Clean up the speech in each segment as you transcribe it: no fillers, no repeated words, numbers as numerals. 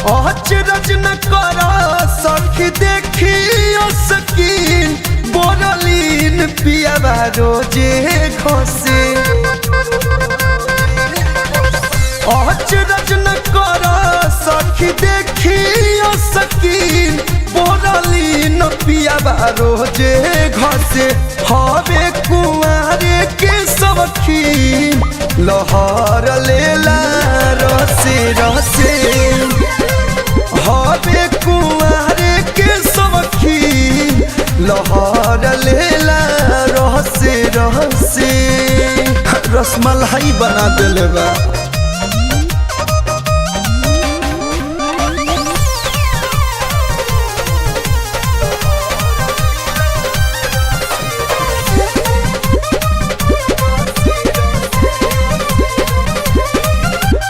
अचरज न करा सखी देखी सकीन बोरलीन पियाबा रोजे घसे। अचरज न करा सखी देखी सकीन बोरलीन पियाबा रोजे घसे। हवे कुआरे के सखीन लहर लेला रसे रसे। हवे कुआरे के सखी लहर लेला रहसे रहसे। रसमलाई बना देले बा।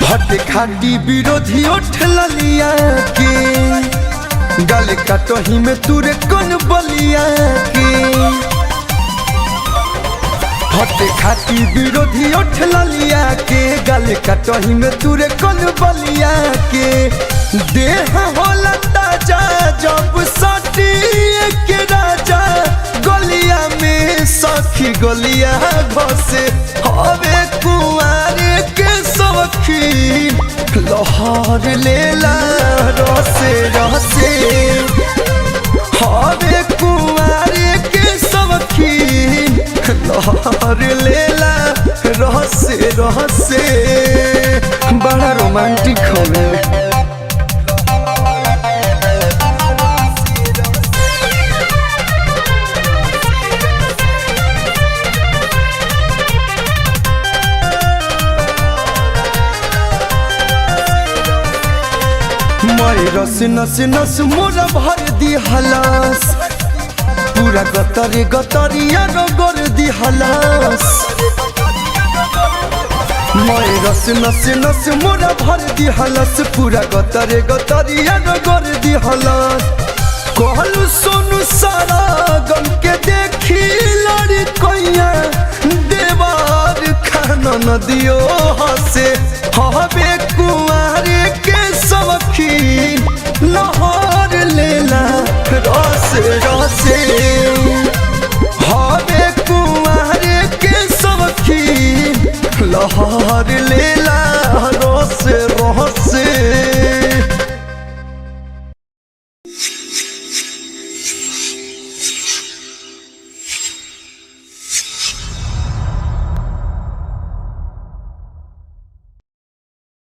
हटे खाटी विरोधी उठला लिया के गल कटही में तुरे कौन बलिया के। हटे खाटी विरोधी उठला लिया के गल कटही में तुरे कौन बलिया के। देह होला ताजा जब सटी के राजा गलिया में सखी गलिया घसे। हवे कुआरे के सखी लहर लेला रसे रसे। हवे कुआरे के सखी लहर लेला रहसे रहसे। बड़ा रोमांटिक हवे। मारी रस नस नस मोरा भर दी हलास। पूरा गतरे गतरिया रगड़ दी हलास। मारी रस नस नस मोरा भर दी हलास। पूरा गतरे गतरिया रगड़ दी हलास। कहलू सोनू सारा गम के देखी लड़ी कोइया देवार खाना न दियो हसे। हवे कुआरे के सखी लहर